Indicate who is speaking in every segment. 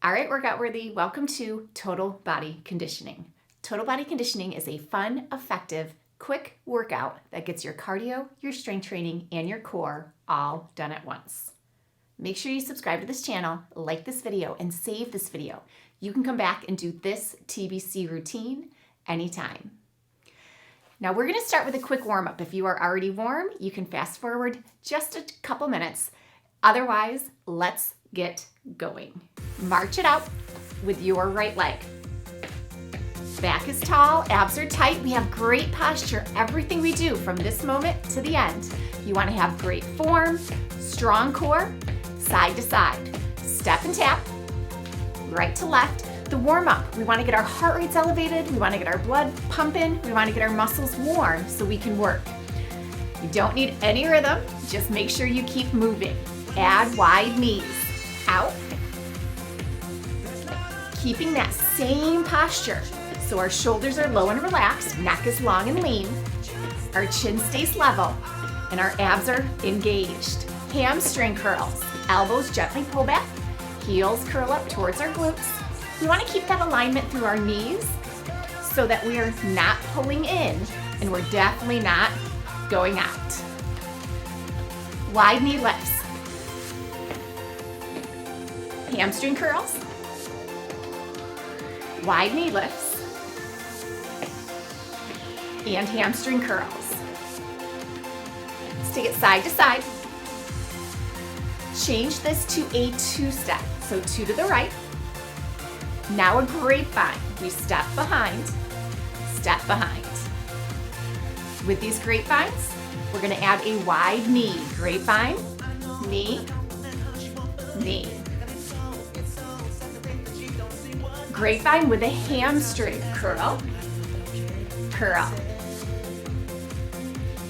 Speaker 1: All right, workout worthy, welcome to Total Body Conditioning. Total Body Conditioning is a fun, effective, quick workout that gets your cardio, your strength training, and your core all done at once. Make sure you subscribe to this channel, like this video, and save this video. You can come back and do this TBC routine anytime. Now we're gonna start with a quick warm-up. If you are already warm, you can fast forward just a couple minutes. Otherwise, let's get going. March it out with your right leg. Back is tall, abs are tight. We have great posture. Everything we do from this moment to the end. You want to have great form, strong core, side to side. Step and tap, right to left. The warm up, we want to get our heart rates elevated. We want to get our blood pumping. We want to get our muscles warm so we can work. You don't need any rhythm. Just make sure you keep moving. Add wide knees. Out. Keeping that same posture. So our shoulders are low and relaxed, neck is long and lean, our chin stays level, and our abs are engaged. Hamstring curls, elbows gently pull back, heels curl up towards our glutes. We want to keep that alignment through our knees so that we are not pulling in and we're definitely not going out. Wide knee lifts. Hamstring curls, wide knee lifts, and hamstring curls. Let's take it side to side. Change this to a two-step. So two to the right. Now a grapevine. We step behind, step behind. With these grapevines, we're gonna add a wide knee. Grapevine, knee, knee. Grapevine with a hamstring. Curl, curl.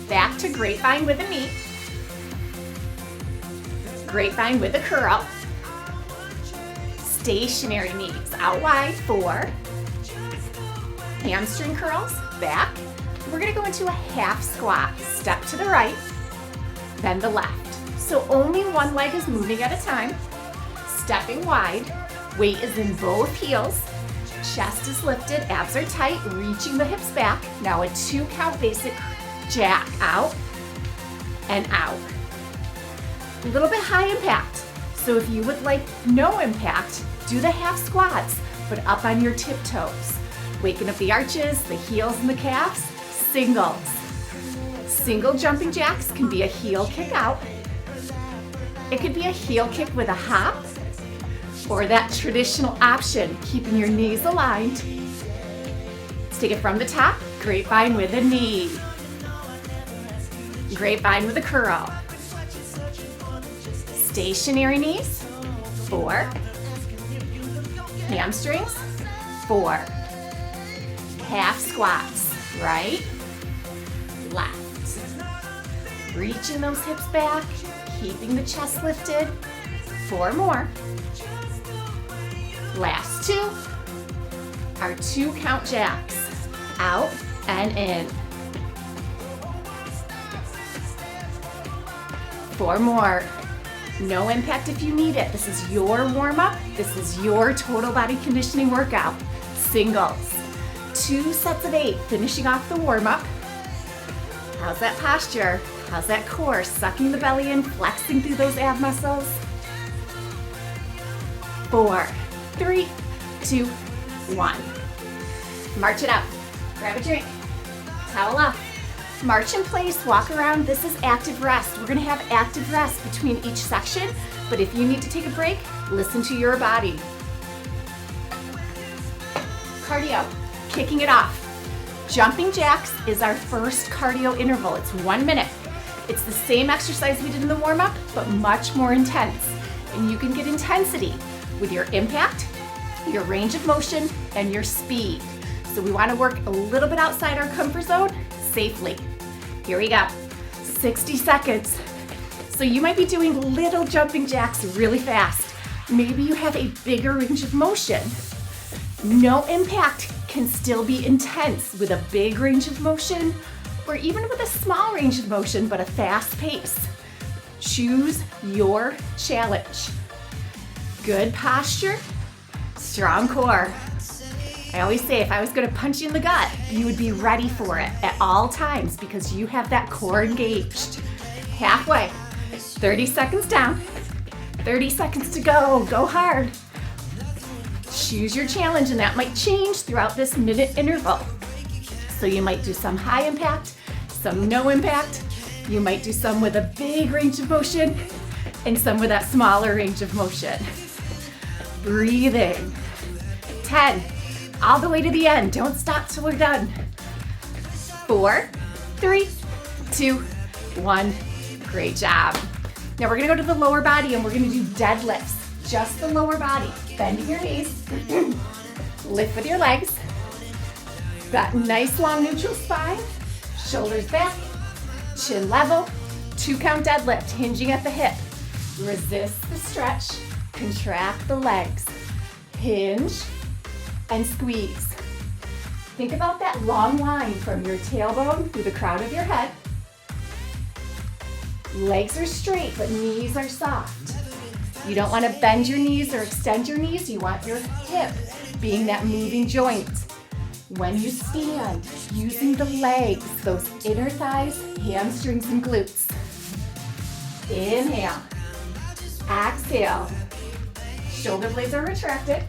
Speaker 1: Back to grapevine with a knee. Grapevine with a curl. Stationary knees. Out wide, 4. Hamstring curls, back. We're gonna go into a half squat. Step to the right, then the left. So only one leg is moving at a time. Stepping wide. Weight is in both heels, chest is lifted, abs are tight, reaching the hips back. Now a 2-count basic jack, out and out. A little bit high impact. So if you would like no impact, do the half squats, but up on your tiptoes. Waking up the arches, the heels and the calves, singles. Single jumping jacks can be a heel kick out. It could be a heel kick with a hop, or that traditional option, keeping your knees aligned. Let's take it from the top, grapevine with a knee. Grapevine with a curl. Stationary knees, 4. Hamstrings, 4. Half squats, right, left. Reaching those hips back, keeping the chest lifted. 4 more. Last 2 are 2-count jacks, out and in. 4 more. No impact if you need it. This is your warm-up. This is your total body conditioning workout. Singles. 2 sets of 8, finishing off the warm-up. How's that posture? How's that core? Sucking the belly in, flexing through those ab muscles. 4, 3, 2, 1. March it out. Grab a drink. Towel off. March in place, walk around. This is active rest. We're gonna have active rest between each section, but if you need to take a break, listen to your body. Cardio, kicking it off. Jumping jacks is our first cardio interval. It's 1 minute. It's the same exercise we did in the warm-up, but much more intense. And you can get intensity with your impact, your range of motion, and your speed. So we want to work a little bit outside our comfort zone safely. Here we go. 60 seconds. So you might be doing little jumping jacks really fast. Maybe you have a bigger range of motion. No impact can still be intense with a big range of motion, or even with a small range of motion but a fast pace. Choose your challenge. Good posture, Strong core. I always say if I was going to punch you in the gut, you would be ready for it at all times because you have that core engaged. Halfway, 30 seconds down, 30 seconds to go. Go hard. Choose your challenge, and that might change throughout this minute interval. So you might do some high impact, some no impact. You might do some with a big range of motion and some with that smaller range of motion. Breathing. 10, all the way to the end. Don't stop till we're done. 4, 3, 2, 1. Great job. Now we're gonna go to the lower body and we're gonna do deadlifts. Just the lower body. Bending your knees. Lift with your legs. That nice long neutral spine. Shoulders back. Chin level. 2 count deadlift, hinging at the hip. Resist the stretch. Contract the legs. Hinge and squeeze. Think about that long line from your tailbone through the crown of your head. Legs are straight, but knees are soft. You don't want to bend your knees or extend your knees. You want your hip being that moving joint. When you stand, using the legs, those inner thighs, hamstrings, and glutes. Inhale. Exhale. Shoulder blades are retracted.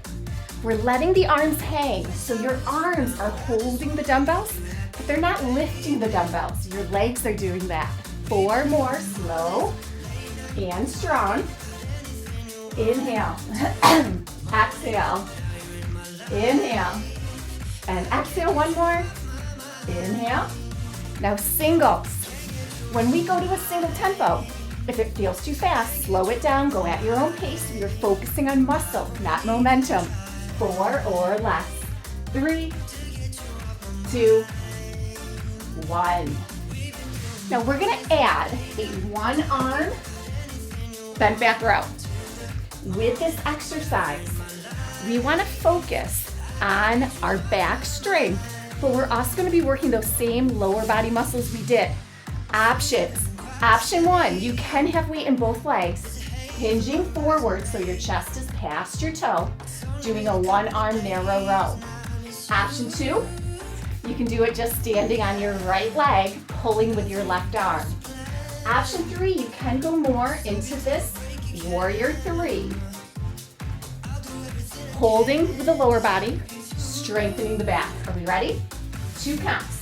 Speaker 1: We're letting the arms hang. So your arms are holding the dumbbells, but they're not lifting the dumbbells. Your legs are doing that. 4 more, slow and strong. Inhale. Exhale. Inhale. And exhale, 1 more. Inhale. Now singles. When we go to a single tempo, if it feels too fast, slow it down, go at your own pace. You're focusing on muscle, not momentum. 4 or less. 3, 2, 1. Now we're gonna add a 1 arm bent back row. With this exercise, we wanna focus on our back strength, but we're also gonna be working those same lower body muscles we did. Options. Option 1, you can have weight in both legs, hinging forward so your chest is past your toe, doing a 1 arm narrow row. Option 2, you can do it just standing on your right leg, pulling with your left arm. Option 3, you can go more into this warrior 3. Holding with the lower body, strengthening the back. Are we ready? 2 counts.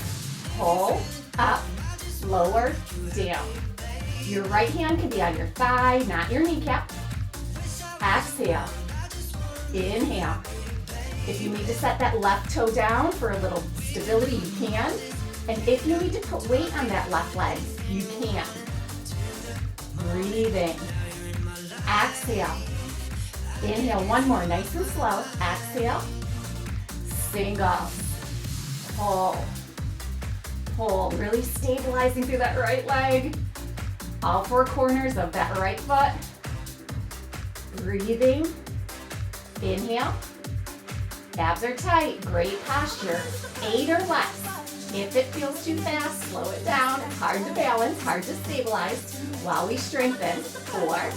Speaker 1: Pull, up, lower, down. Your right hand can be on your thigh, not your kneecap. Exhale. Inhale. If you need to set that left toe down for a little stability, you can. And if you need to put weight on that left leg, you can. Breathing. Exhale. Inhale, 1 more, nice and slow. Exhale. Single. Pull. Pull. Really stabilizing through that right leg. All 4 corners of that right foot. Breathing. Inhale. Abs are tight, great posture. 8 or less. If it feels too fast, slow it down. Hard to balance, hard to stabilize while we strengthen. 4,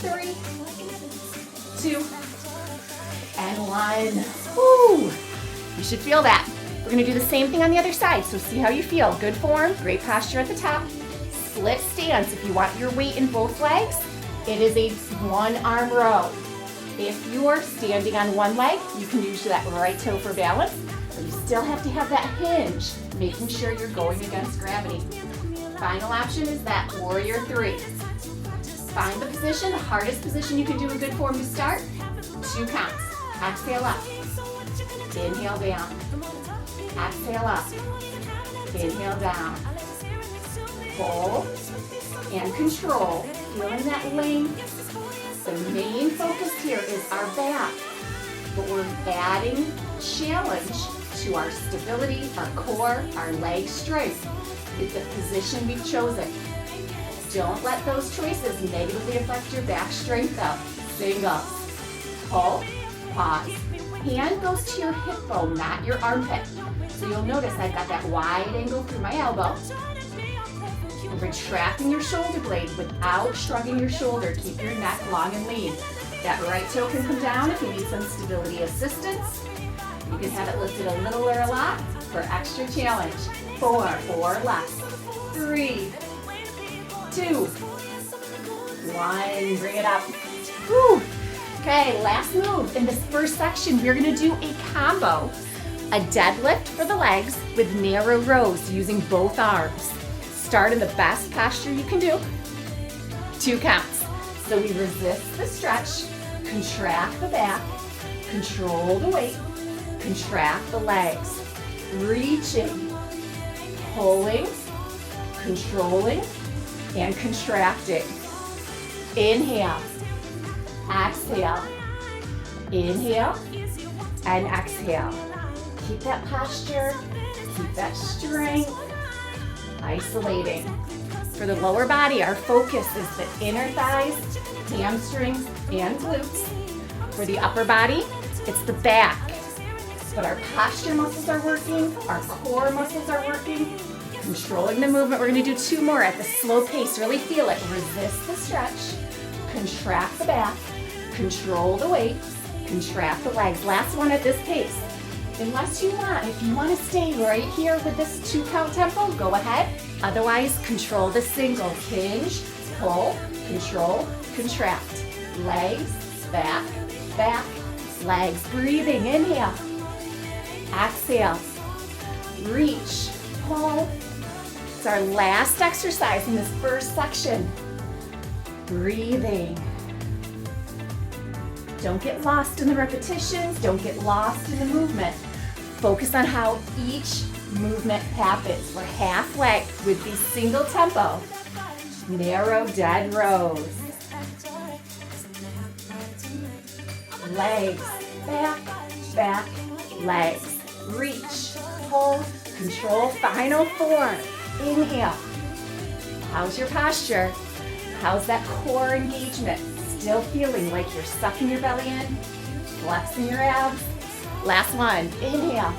Speaker 1: 3, 2, and 1. Woo! You should feel that. We're gonna do the same thing on the other side, so see how you feel. Good form, great posture at the top. Split stance. If you want your weight in both legs, it is a 1 arm row. If you're standing on 1 leg, you can use that right toe for balance, but you still have to have that hinge, making sure you're going against gravity. Final option is that warrior 3. Find the position, the hardest position you can do in good form to start. 2 counts. Exhale up. Inhale down. Exhale up. Inhale down. Pull and control. Feeling that length. The main focus here is our back, but we're adding challenge to our stability, our core, our leg strength. It's the position we've chosen. Don't let those choices negatively affect your back strength though. Single. Pull, pause. Hand goes to your hip bone, not your armpit. So you'll notice I've got that wide angle through my elbow. Retracting your shoulder blade without shrugging your shoulder. Keep your neck long and lean. That right toe can come down if you need some stability assistance. You can have it lifted a little or a lot for extra challenge. 4 less. 3, 2, 1. Bring it up. Woo. Okay, last move. In this first section, we're gonna do a combo. A deadlift for the legs with narrow rows using both arms. Start in the best posture you can do. 2 counts. So we resist the stretch, contract the back, control the weight, contract the legs, reaching, pulling, controlling, and contracting. Inhale, exhale, inhale, and exhale. Keep that posture, keep that strength, isolating. For the lower body, our focus is the inner thighs, hamstrings, and glutes. For the upper body, it's the back. But our posture muscles are working, our core muscles are working. Controlling the movement, we're gonna do 2 more at the slow pace. Really feel it. Resist the stretch, contract the back, control the weight, contract the legs. Last one at this pace. Unless you want, if you want to stay right here with this 2 count tempo, go ahead. Otherwise, control the single. Hinge, pull, control, contract. Legs, back, back, legs. Breathing, inhale. Exhale. Reach, pull. It's our last exercise in this first section. Breathing. Don't get lost in the repetitions. Don't get lost in the movement. Focus on how each movement happens. We're halfway with the single tempo. Narrow dead rows. Legs, back, back, legs. Reach, pull, control. Final 4. Inhale. How's your posture? How's that core engagement? Still feeling like you're sucking your belly in, flexing your abs. Last one, inhale,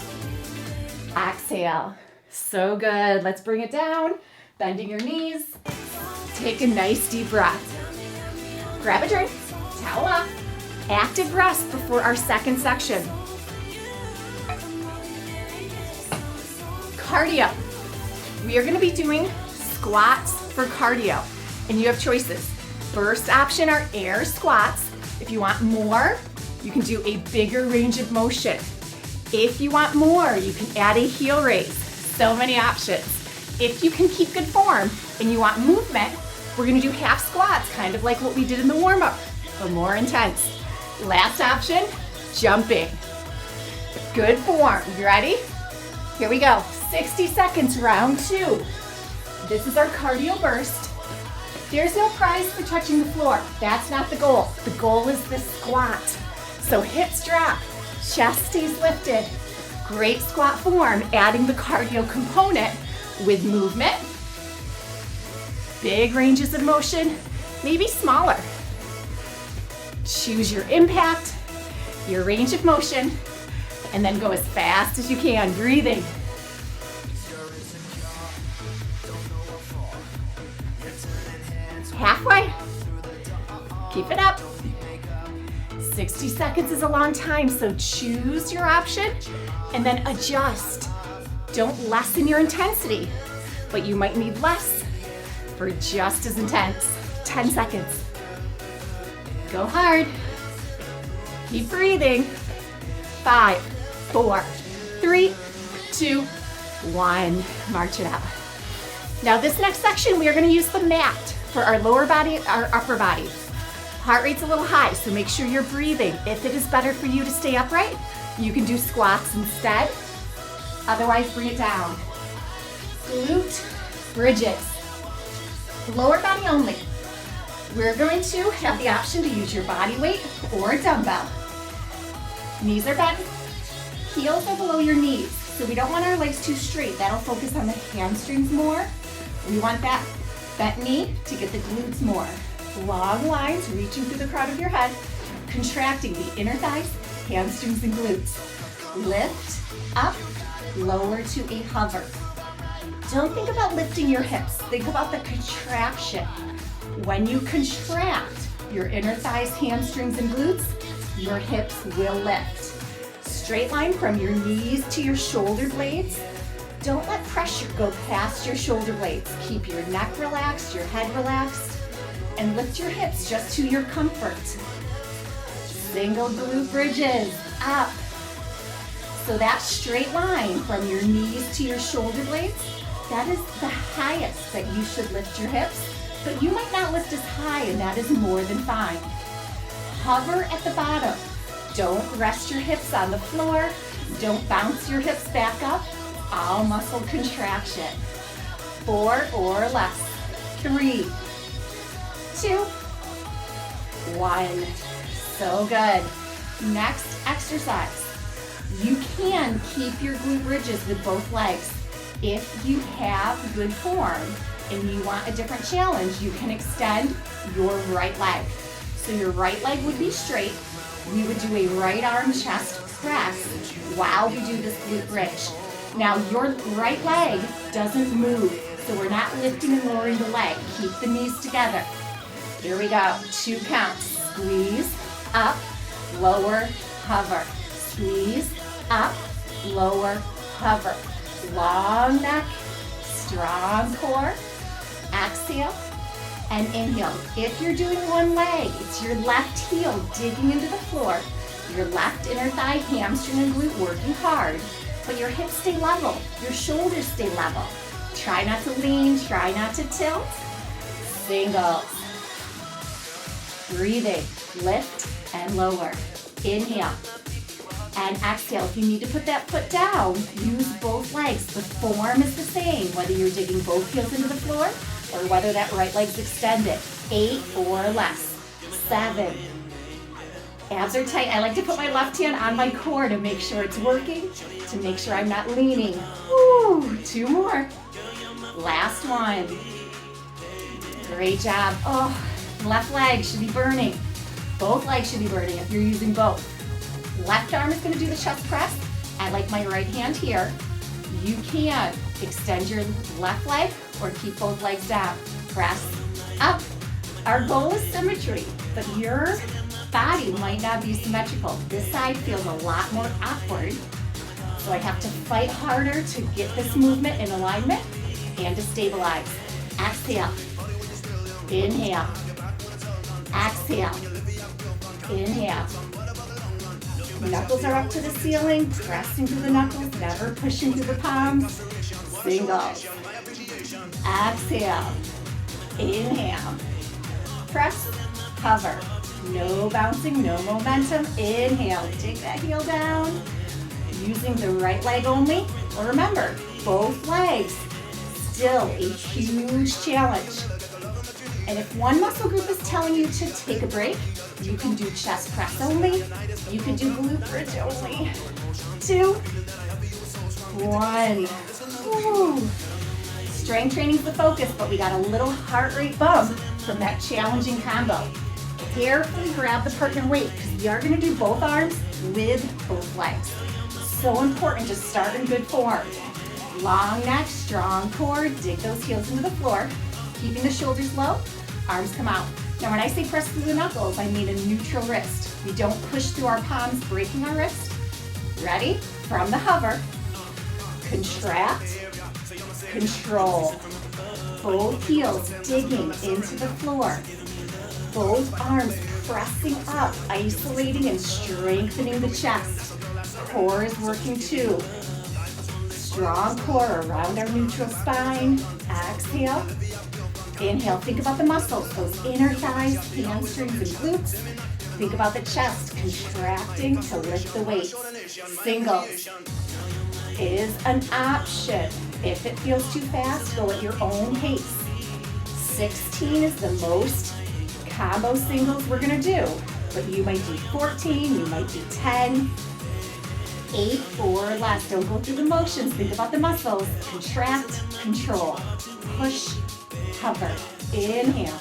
Speaker 1: exhale. So good, let's bring it down, bending your knees. Take a nice deep breath. Grab a drink, towel off. Active rest before our second section. Cardio. We are gonna be doing squats for cardio, and you have choices. First option are air squats. If you want more, you can do a bigger range of motion. If you want more, you can add a heel raise. So many options. If you can keep good form and you want movement, we're gonna do half squats, kind of like what we did in the warm-up, but more intense. Last option, jumping. Good form. You ready? Here we go. 60 seconds, round 2. This is our cardio burst. There's no prize for touching the floor. That's not the goal. The goal is this squat. So hips drop, chest stays lifted. Great squat form, adding the cardio component with movement. Big ranges of motion, maybe smaller. Choose your impact, your range of motion, and then go as fast as you can, breathing. Halfway. Keep it up. 60 seconds is a long time, so choose your option and then adjust. Don't lessen your intensity, but you might need less for just as intense. 10 seconds. Go hard. Keep breathing. 5, 4, 3, 2, 1. March it out. Now this next section, we are going to use the mat for our lower body, our upper body. Heart rate's a little high, so make sure you're breathing. If it is better for you to stay upright, you can do squats instead. Otherwise, bring it down. Glute bridges. Lower body only. We're going to have the option to use your body weight or a dumbbell. Knees are bent. Heels are below your knees, so we don't want our legs too straight. That'll focus on the hamstrings more. We want that bent knee to get the glutes more. Long lines reaching through the crown of your head, contracting the inner thighs, hamstrings, and glutes. Lift, up, lower to a hover. Don't think about lifting your hips. Think about the contraction. When you contract, your inner thighs, hamstrings, and glutes, your hips will lift. Straight line from your knees to your shoulder blades. Don't let pressure go past your shoulder blades. Keep your neck relaxed, your head relaxed, and lift your hips just to your comfort. Single glute bridges, up. So that straight line from your knees to your shoulder blades, that is the highest that you should lift your hips, but you might not lift as high, and that is more than fine. Hover at the bottom. Don't rest your hips on the floor. Don't bounce your hips back up. All muscle contraction. 4 or less. 3, 2, 1. So good. Next exercise. You can keep your glute bridges with both legs. If you have good form and you want a different challenge, you can extend your right leg. So your right leg would be straight. We would do a right arm chest press while we do this glute bridge. Now your right leg doesn't move, so we're not lifting and lowering the leg. Keep the knees together. Here we go. 2 counts. Squeeze, up, lower, hover. Squeeze, up, lower, hover. Long neck, strong core. Exhale and inhale. If you're doing one leg, it's your left heel digging into the floor, your left inner thigh, hamstring, and glute working hard, but your hips stay level, your shoulders stay level. Try not to lean, try not to tilt. Singles. Breathing, lift and lower. Inhale and exhale. If you need to put that foot down, use both legs. The form is the same, whether you're digging both heels into the floor or whether that right leg's extended. 8 or less. 7. Abs are tight. I like to put my left hand on my core to make sure it's working, to make sure I'm not leaning. Woo, 2 more. Last one. Great job. Oh, left leg should be burning. Both legs should be burning if you're using both. Left arm is going to do the chest press. I like my right hand here. You can extend your left leg or keep both legs down. Press up. Our goal is symmetry, but your body might not be symmetrical. This side feels a lot more awkward, so I have to fight harder to get this movement in alignment and to stabilize. Exhale. Inhale. Exhale. Inhale. Knuckles are up to the ceiling, pressing through the knuckles, never pushing through the palms. Singles. Exhale. Inhale. Press, hover. No bouncing, no momentum. Inhale. Take that heel down. Using the right leg only. Or remember, both legs. Still a huge challenge. And if one muscle group is telling you to take a break, you can do chest press only. You can do glute bridge only. 2, 1. Woo. Strength training is the focus, but we got a little heart rate bump from that challenging combo. Carefully grab the partner weight because we are going to do both arms with both legs. So important to start in good form. Long neck, strong core, dig those heels into the floor. Keeping the shoulders low, arms come out. Now when I say press through the knuckles, I mean a neutral wrist. We don't push through our palms, breaking our wrist. Ready? From the hover, contract, control. Both heels digging into the floor. Both arms pressing up, isolating and strengthening the chest. Core is working too. Strong core around our neutral spine. Exhale. Inhale, think about the muscles, those inner thighs, hamstrings, and glutes. Think about the chest contracting to lift the weight. Singles is an option. If it feels too fast, go at your own pace. 16 is the most combo singles we're gonna do, but you might do 14, you might do 10, 8 or less. Don't go through the motions, think about the muscles. Contract, control, push, hover, inhale,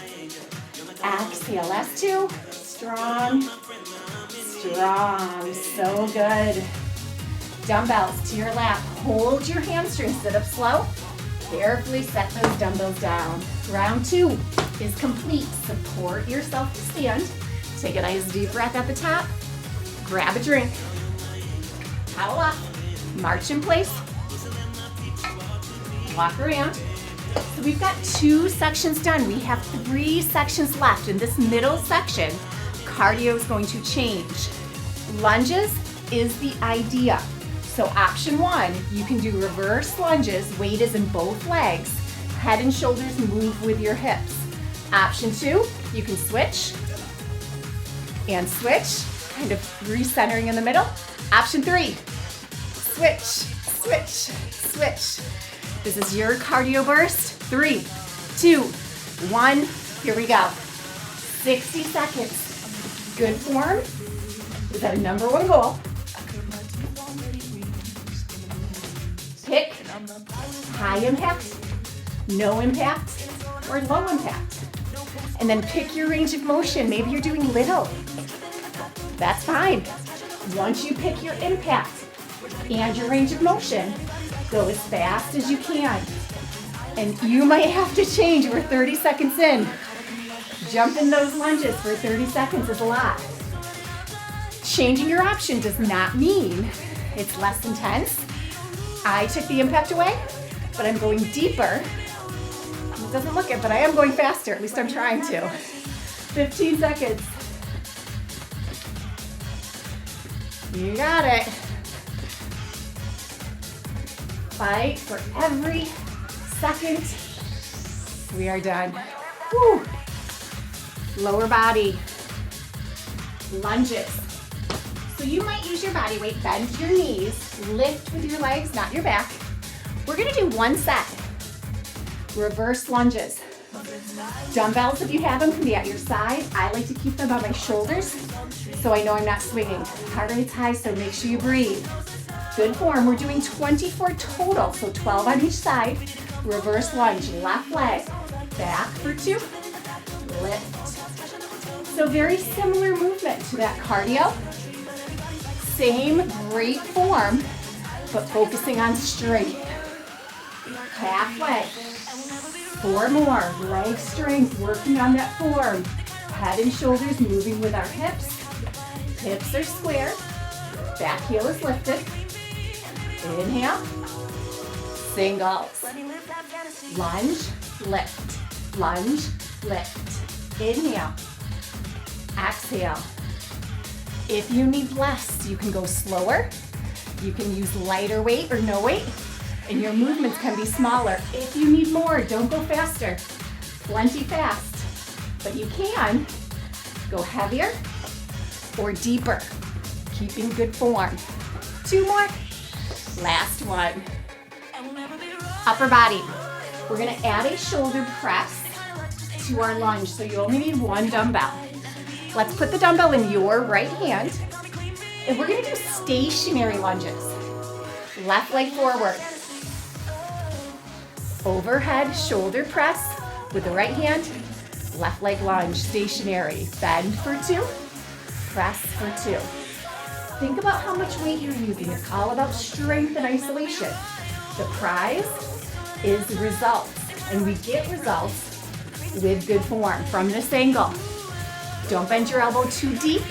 Speaker 1: exhale, last 2, strong, strong, so good. Dumbbells to your lap, hold your hamstrings, sit up slow, carefully set those dumbbells down. Round 2, is complete. Support yourself to stand. Take a nice deep breath at the top. Grab a drink. Towel off. March in place. Walk around. So we've got 2 sections done. We have 3 sections left. In this middle section, cardio is going to change. Lunges is the idea. So option 1, you can do reverse lunges. Weight is in both legs. Head and shoulders move with your hips. Option 2, you can switch and switch, kind of recentering in the middle. Option 3, switch, switch, switch. This is your cardio burst. 3, 2, 1, here we go. 60 seconds. Good form is our number 1 goal. Pick high impact, no impact, or low impact. And then pick your range of motion. Maybe you're doing little. That's fine. Once you pick your impact and your range of motion, go as fast as you can. And you might have to change. We're 30 seconds in. Jumping those lunges for 30 seconds is a lot. Changing your option does not mean it's less intense. I took the impact away, but I'm going deeper. It doesn't look it, but I am going faster. At least I'm trying to. 15 seconds. You got it. Fight for every second. We are done. Whew. Lower body. Lunges. So you might use your body weight, bend your knees, lift with your legs, not your back. We're gonna do 1 set. Reverse lunges. Dumbbells, if you have them, can be at your side. I like to keep them on my shoulders so I know I'm not swinging. Heart rate's high, so make sure you breathe. Good form. We're doing 24 total, so 12 on each side. Reverse lunge, left leg, back for 2, lift. So very similar movement to that cardio. Same great form, but focusing on strength. Halfway. 4 more. Leg strength, working on that form. Head and shoulders moving with our hips. Hips are square. Back heel is lifted. Inhale. Singles. Lunge, lift. Lunge, lift. Inhale. Exhale. If you need less, you can go slower. You can use lighter weight or no weight, and your movements can be smaller. If you need more, don't go faster. Plenty fast. But you can go heavier or deeper, keeping good form. 2 more. Last one. Upper body. We're gonna add a shoulder press to our lunge, so you only need 1 dumbbell. Let's put the dumbbell in your right hand, and we're gonna do stationary lunges. Left leg forward. Overhead shoulder press with the right hand. Left leg lunge, stationary. Bend for 2, press for 2. Think about how much weight you're using. It's all about strength and isolation. The prize is results, and we get results with good form from this angle. Don't bend your elbow too deep,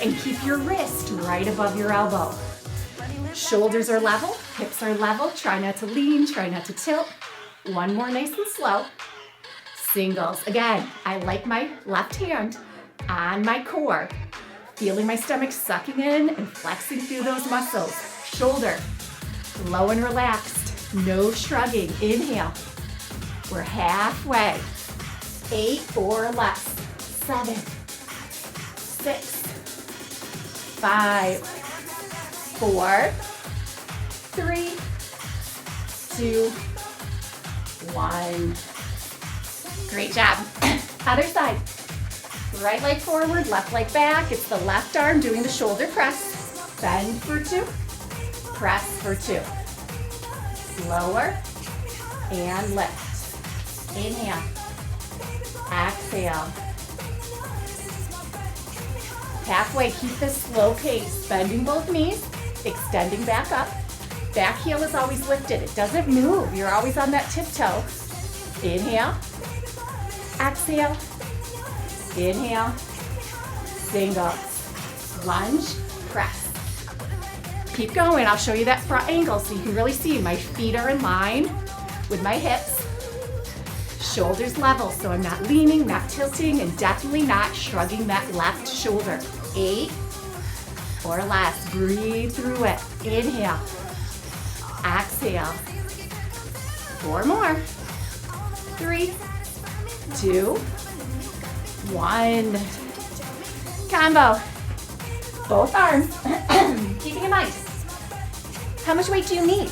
Speaker 1: and keep your wrist right above your elbow. Shoulders are level, hips are level. Try not to lean, try not to tilt. 1 more, nice and slow. Singles. Again, I like my left hand on my core, feeling my stomach sucking in and flexing through those muscles. Shoulder, low and relaxed, no shrugging. Inhale. We're halfway. 8 or less. 7, 6, 5, 4, 3, 2, 1. Great job. Other side. Right leg forward, left leg back. It's the left arm doing the shoulder press. Bend for 2, press for 2. Lower and lift. Inhale. Exhale. Halfway, keep this slow pace. Bending both knees, extending back up. Back heel is always lifted. It doesn't move. You're always on that tiptoe. Inhale. exhale, inhale, singles, lunge, press. Keep going, I'll show you that front angle so you can really see my feet are in line with my hips. Shoulders level, so I'm not leaning, not tilting, and definitely not shrugging that left shoulder. 8 or less, breathe through it. Inhale, exhale. 4 more. 3, 2, 1. Combo. Both arms. Keeping in mind, how much weight do you need?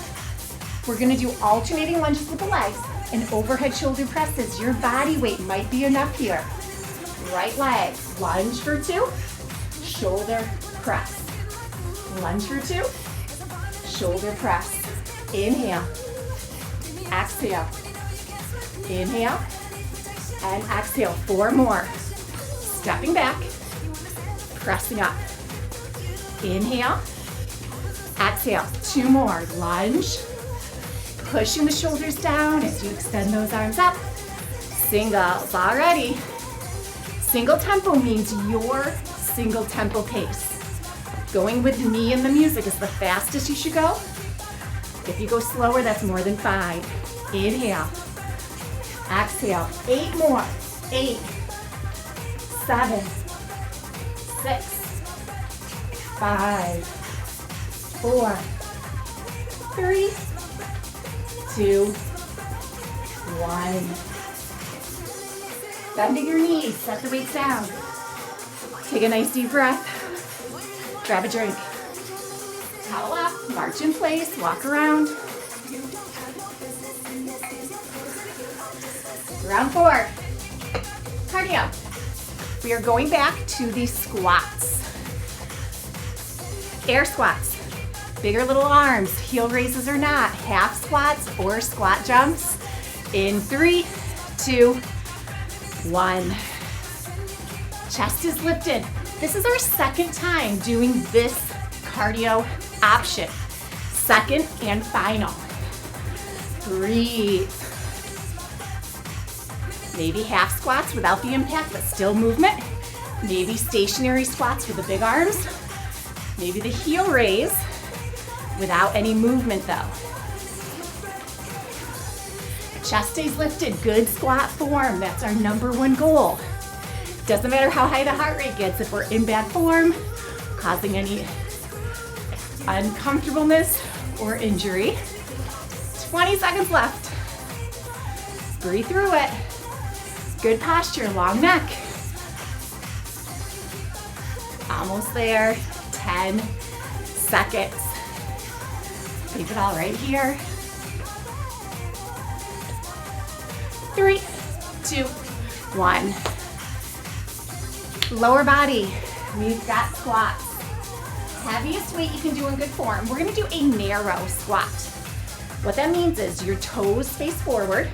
Speaker 1: We're gonna do alternating lunges with the legs and overhead shoulder presses. Your body weight might be enough here. Right leg, lunge for 2, shoulder press. Lunge for 2, shoulder press. Inhale, exhale, inhale, and exhale. 4 more. Stepping back, pressing up. Inhale, exhale. 2 more. Lunge, pushing the shoulders down as you extend those arms up. Singles already. Single tempo means your single tempo pace. Going with me and the music is the fastest you should go. If you go slower, that's more than 5. Inhale, exhale. 8 more. 8, 7, 6, 5, 4, 3, 2, 1. Bending your knees, set the weights down. Take a nice deep breath. Grab a drink. Towel up, march in place, walk around. Round 4. Cardio. We are going back to the squats. Air squats. Bigger little arms, heel raises or not, half squats or squat jumps. In 3, 2, 1. Chest is lifted. This is our second time doing this cardio option. Second and final. Breathe. Maybe half squats without the impact, but still movement. Maybe stationary squats with the big arms. Maybe the heel raise without any movement though. Chest stays lifted, good squat form. That's our #1 goal. Doesn't matter how high the heart rate gets, if we're in bad form, causing any uncomfortableness or injury. 20 seconds left. Breathe through it. Good posture, long neck. Almost there. 10 seconds. Keep it all right here. 3, 2, 1. Lower body, we've got squats. Heaviest weight you can do in good form. We're gonna do a narrow squat. What that means is your toes face forward,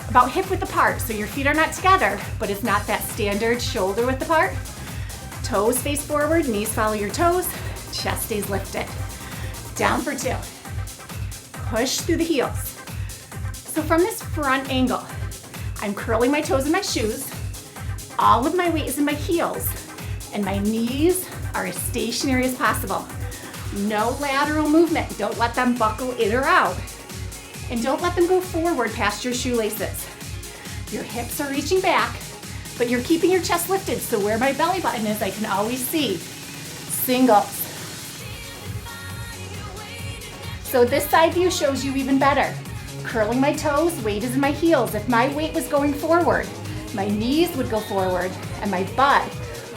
Speaker 1: about hip width apart, so your feet are not together, but it's not that standard shoulder width apart. Toes face forward, knees follow your toes, chest stays lifted. Down for 2. Push through the heels. So from this front angle, I'm curling my toes in my shoes. All of my weight is in my heels, and my knees are as stationary as possible. No lateral movement. Don't let them buckle in or out. And don't let them go forward past your shoelaces. Your hips are reaching back, but you're keeping your chest lifted, so where my belly button is, I can always see. Singles. So this side view shows you even better. Curling my toes, weight is in my heels. If my weight was going forward, my knees would go forward and my butt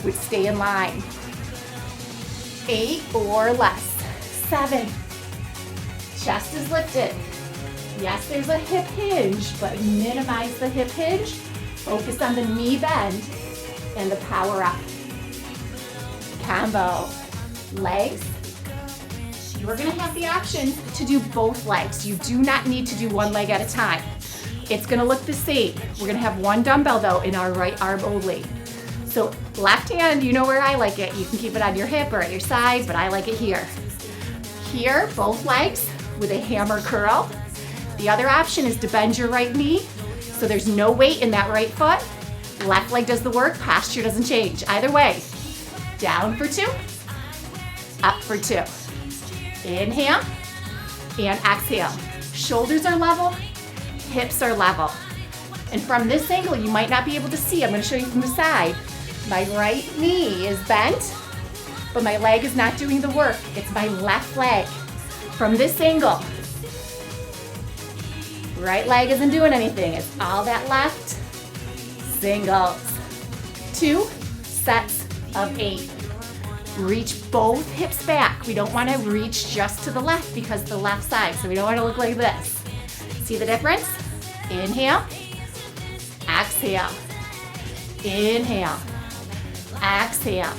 Speaker 1: would stay in line. 8 or less. 7. Chest is lifted. Yes, there's a hip hinge, but minimize the hip hinge. Focus on the knee bend and the power up. Combo. Legs. You're gonna have the option to do both legs. You do not need to do one leg at a time. It's gonna look the same. We're gonna have one dumbbell though in our right arm only. So left hand, you know where I like it. You can keep it on your hip or at your side, but I like it here. Here, both legs with a hammer curl. The other option is to bend your right knee So there's no weight in that right foot. Left leg does the work, posture doesn't change. Either way, down for 2, up for 2. Inhale and exhale. Shoulders are level, hips are level. And from this angle, you might not be able to see. I'm gonna show you from the side. My right knee is bent, but my leg is not doing the work. It's my left leg. From this angle, right leg isn't doing anything. It's all that left. Singles. 2 sets of 8. Reach both hips back. We don't want to reach just to the left because the left side, so we don't want to look like this. See the difference? Inhale, exhale, inhale, exhale.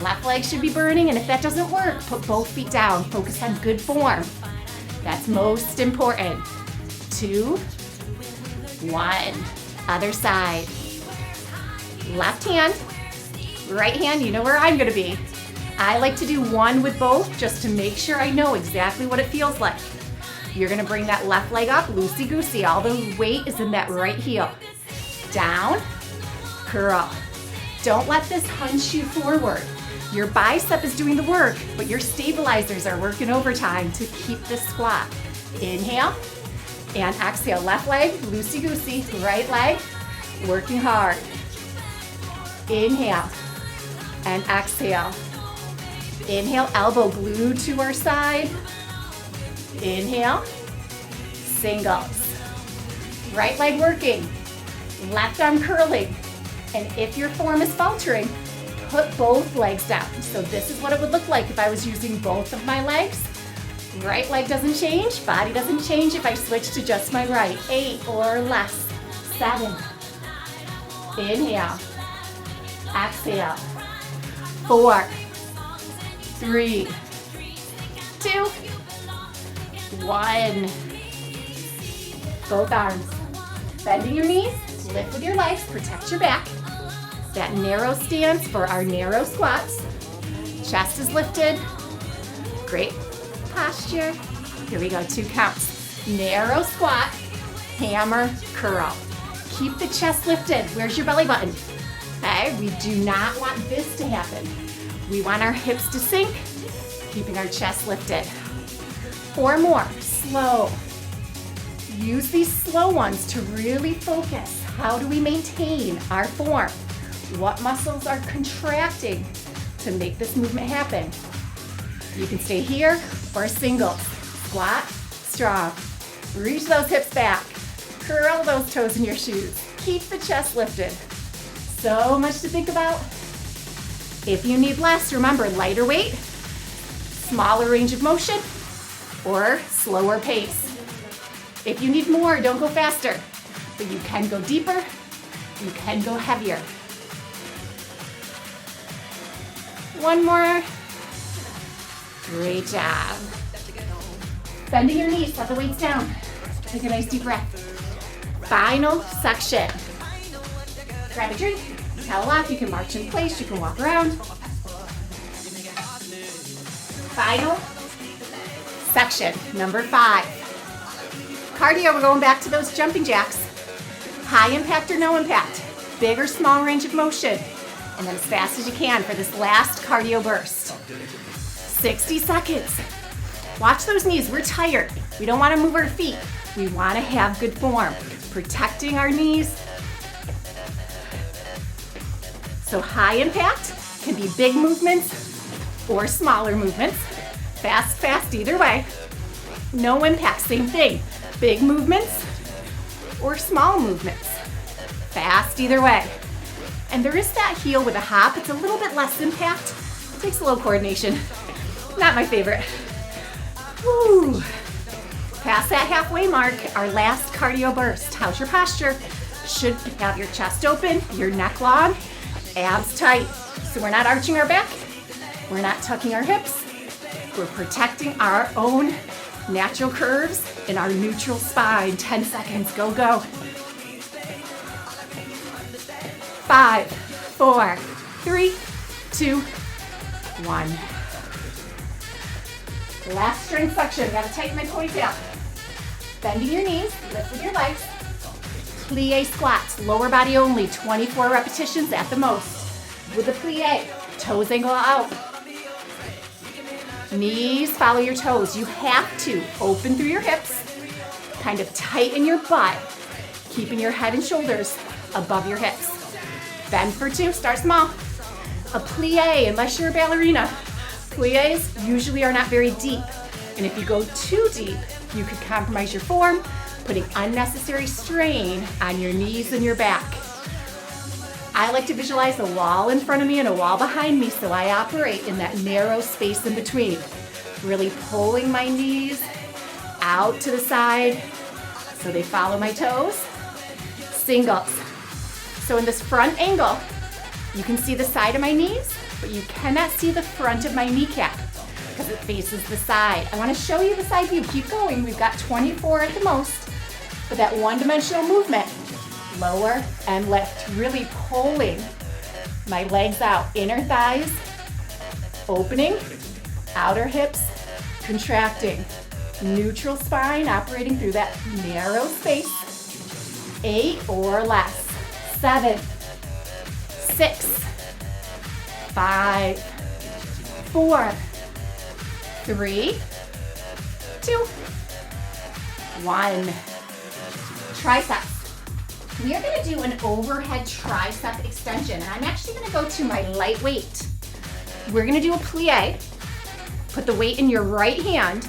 Speaker 1: Left leg should be burning, and if that doesn't work, put both feet down. Focus on good form. That's most important. 2, 1. Other side. Left hand, right hand, you know where I'm gonna be. I like to do one with both just to make sure I know exactly what it feels like. You're gonna bring that left leg up, loosey-goosey. All the weight is in that right heel. Down, curl. Don't let this hunch you forward. Your bicep is doing the work, but your stabilizers are working overtime to keep this squat. Inhale and exhale. Left leg, loosey-goosey. Right leg, working hard. Inhale and exhale. Inhale, elbow glued to our side. Inhale, singles. Right leg working, left arm curling. And if your form is faltering, put both legs down. So this is what it would look like if I was using both of my legs. Right leg doesn't change, body doesn't change if I switch to just my right. 8 or less. 7. Inhale. Exhale. 4, 3, 2, 1. Both arms. Bending your knees, lift with your legs, protect your back. That narrow stance for our narrow squats. Chest is lifted. Great posture. Here we go, 2 counts. Narrow squat, hammer, curl. Keep the chest lifted. Where's your belly button? Okay, we do not want this to happen. We want our hips to sink, keeping our chest lifted. 4 more, slow. Use these slow ones to really focus. How do we maintain our form? What muscles are contracting to make this movement happen? You can stay here or single. Squat, strong. Reach those hips back. Curl those toes in your shoes. Keep the chest lifted. So much to think about. If you need less, remember lighter weight, smaller range of motion, or slower pace. If you need more, don't go faster, but you can go deeper, you can go heavier. 1 more. Great job. Bending your knees, let the weights down. Take a nice deep breath. Final section. Grab a drink, towel off, you can march in place, you can walk around. Final section, number 5. Cardio, we're going back to those jumping jacks. High impact or no impact, big or small range of motion, and then as fast as you can for this last cardio burst. 60 seconds. Watch those knees, we're tired. We don't want to move our feet. We want to have good form. Protecting our knees. So high impact can be big movements or smaller movements. Fast, fast, either way. No impact, same thing. Big movements or small movements. Fast, either way. And there is that heel with a hop. It's a little bit less impact. It takes a little coordination. Not my favorite. Woo. Past that halfway mark, our last cardio burst. How's your posture? Should have your chest open, your neck long, abs tight. So we're not arching our back. We're not tucking our hips. We're protecting our own natural curves in our neutral spine. 10 seconds, go, go. 5, 4, 3, 2, 1. Last strength section, gotta tighten my ponytail. Bending your knees, lift with your legs. plie squats, lower body only, 24 repetitions at the most. With the plie, toes angle out. Knees follow your toes. You have to open through your hips, kind of tighten your butt, keeping your head and shoulders above your hips. Bend for 2, start small. A plie, unless you're a ballerina, plies usually are not very deep. And if you go too deep, you could compromise your form, putting unnecessary strain on your knees and your back. I like to visualize a wall in front of me and a wall behind me, so I operate in that narrow space in between. Really pulling my knees out to the side so they follow my toes. Singles. So in this front angle, you can see the side of my knees, but you cannot see the front of my kneecap because it faces the side. I want to show you the side view. Keep going. We've got 24 at the most, but that one-dimensional movement. Lower and lift, really pulling my legs out. Inner thighs opening, outer hips contracting. Neutral spine operating through that narrow space. 8 or less. 7, 6, 5, 4, 3, 2, 1. Triceps. We are going to do an overhead tricep extension, and I'm actually going to go to my light weight. We're going to do a plie. Put the weight in your right hand.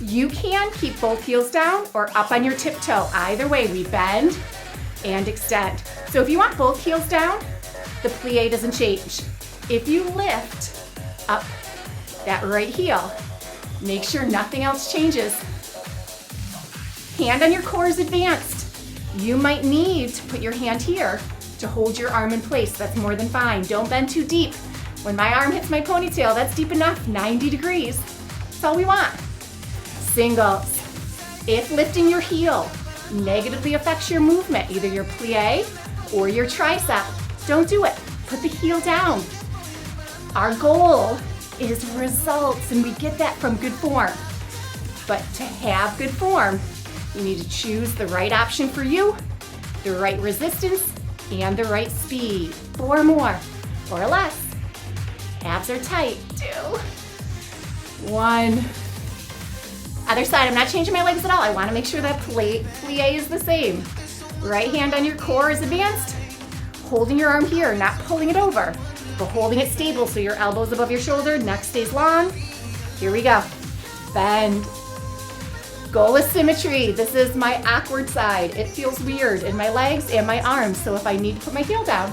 Speaker 1: You can keep both heels down or up on your tiptoe. Either way, we bend and extend. So if you want both heels down, the plie doesn't change. If you lift up that right heel, make sure nothing else changes. Hand on your core is advanced. You might need to put your hand here to hold your arm in place. That's more than fine. Don't bend too deep. When my arm hits my ponytail, that's deep enough, 90 degrees. That's all we want. Singles. If lifting your heel negatively affects your movement, either your plie or your tricep, don't do it. Put the heel down. Our goal is results, and we get that from good form. But to have good form, you need to choose the right option for you, the right resistance, and the right speed. 4 more or less. Abs are tight. 2, 1. Other side, I'm not changing my legs at all. I want to make sure that plie is the same. Right hand on your core is advanced. Holding your arm here, not pulling it over, but holding it stable so your elbow's above your shoulder, neck stays long. Here we go. Bend. Goal is symmetry. This is my awkward side. It feels weird in my legs and my arms, so if I need to put my heel down,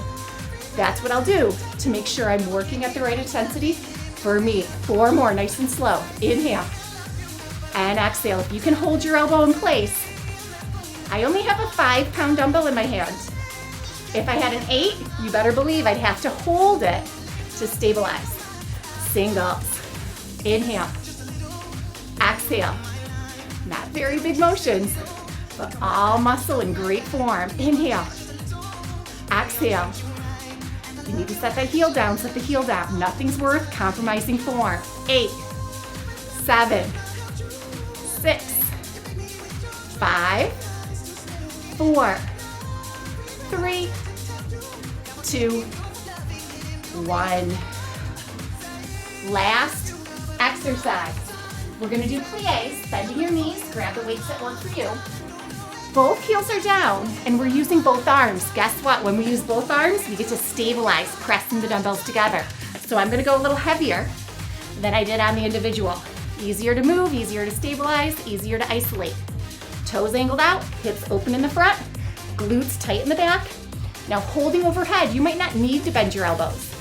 Speaker 1: that's what I'll do to make sure I'm working at the right intensity for me. 4 more, nice and slow. Inhale and exhale. If you can hold your elbow in place. I only have a 5-pound dumbbell in my hand. If I had an 8, you better believe I'd have to hold it to stabilize. Singles. Inhale. Exhale. Not very big motions, but all muscle in great form. Inhale. Exhale. You need to set that heel down, set the heel down. Nothing's worth compromising form. 8, 7, 6, 5, 4, 3, 2, 1. Last exercise. We're gonna do plies, bending your knees, grab the weights that work for you. Both heels are down, and we're using both arms. Guess what? When we use both arms, we get to stabilize, pressing the dumbbells together. So I'm gonna go a little heavier than I did on the individual. Easier to move, easier to stabilize, easier to isolate. Toes angled out, hips open in the front, glutes tight in the back. Now holding overhead, you might not need to bend your elbows.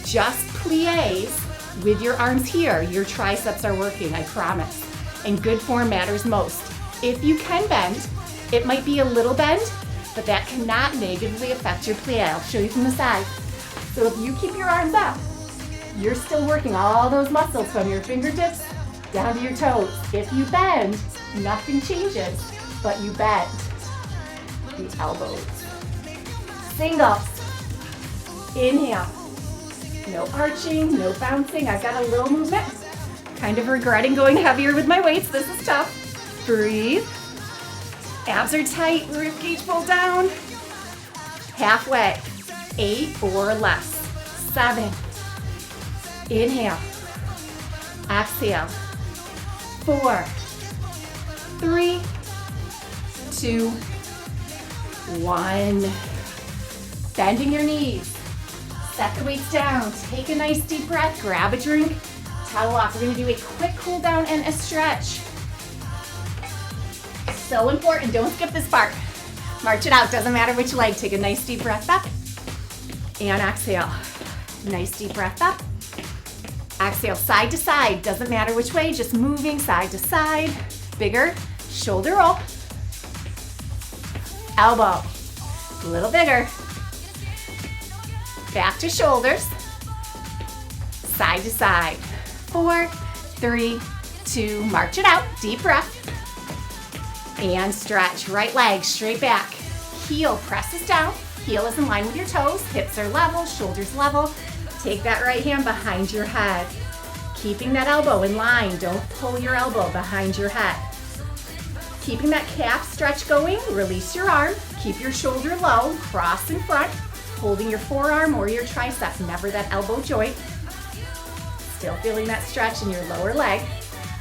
Speaker 1: Just plies with your arms here. Your triceps are working, I promise. And good form matters most. If you can bend, it might be a little bend, but that cannot negatively affect your plie. I'll show you from the side. So if you keep your arms up, you're still working all those muscles from your fingertips down to your toes. If you bend, nothing changes, but you bend the elbows. Singles. Inhale. No arching, no bouncing. I've got a little movement. Kind of regretting going heavier with my weights. This is tough. Breathe. Abs are tight, rib cage pull down. Halfway, 8 or less. 7. Inhale. Exhale. 4, 3, 2, 1. Bending your knees. Set the weights down. Take a nice deep breath. Grab a drink. Towel off. We're going to do a quick cool down and a stretch. So important. Don't skip this part. March it out. Doesn't matter which leg. Take a nice deep breath up. And exhale. Nice deep breath up. Exhale, side to side. Doesn't matter which way. Just moving side to side. Bigger. Shoulder roll. Elbow. A little bigger. Back to shoulders. Side to side. 4, 3, 2, march it out. Deep breath. And stretch. Right leg straight back. Heel presses down. Heel is in line with your toes. Hips are level, shoulders level. Take that right hand behind your head. Keeping that elbow in line. Don't pull your elbow behind your head. Keeping that calf stretch going. Release your arm. Keep your shoulder low. Cross in front. Holding your forearm or your tricep. Never that elbow joint. Still feeling that stretch in your lower leg.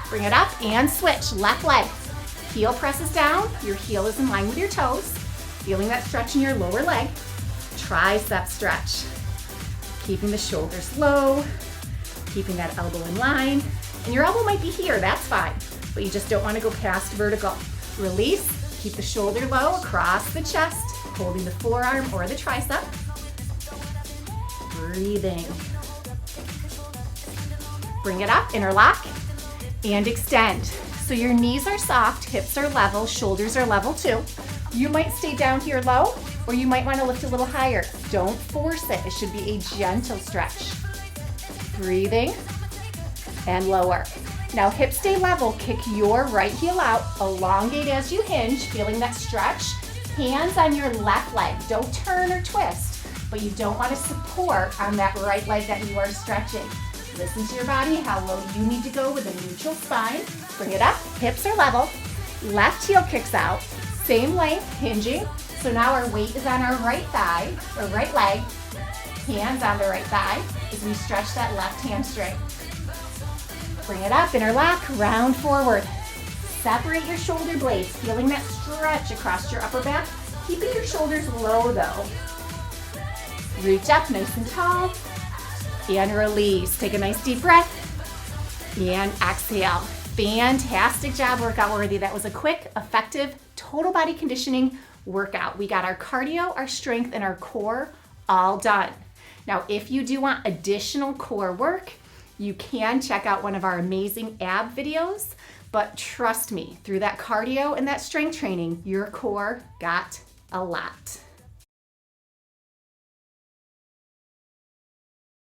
Speaker 1: Bring it up and switch. Left leg. Heel presses down. Your heel is in line with your toes. Feeling that stretch in your lower leg. Tricep stretch. Keeping the shoulders low. Keeping that elbow in line. And your elbow might be here, that's fine. But you just don't want to go past vertical. Release. Keep the shoulder low across the chest. Holding the forearm or the tricep. Breathing. Bring it up, interlock, and extend. So your knees are soft, hips are level, shoulders are level too. You might stay down here low, or you might want to lift a little higher. Don't force it. It should be a gentle stretch. Breathing, and lower. Now hips stay level, kick your right heel out, elongate as you hinge, feeling that stretch. Hands on your left leg. Don't turn or twist, but you don't want to support on that right leg that you are stretching. Listen to your body, how low you need to go with a neutral spine. Bring it up, hips are level. Left heel kicks out, same length, hinging. So now our weight is on our right thigh, or right leg. Hands on the right thigh as we stretch that left hamstring. Bring it up, interlock, round forward. Separate your shoulder blades, feeling that stretch across your upper back. Keeping your shoulders low though. Reach up nice and tall. And release. Take a nice deep breath. And exhale. Fantastic job, workout worthy. That was a quick, effective, total body conditioning workout. We got our cardio, our strength, and our core all done. Now, if you do want additional core work, you can check out one of our amazing ab videos. But trust me, through that cardio and that strength training, your core got a lot.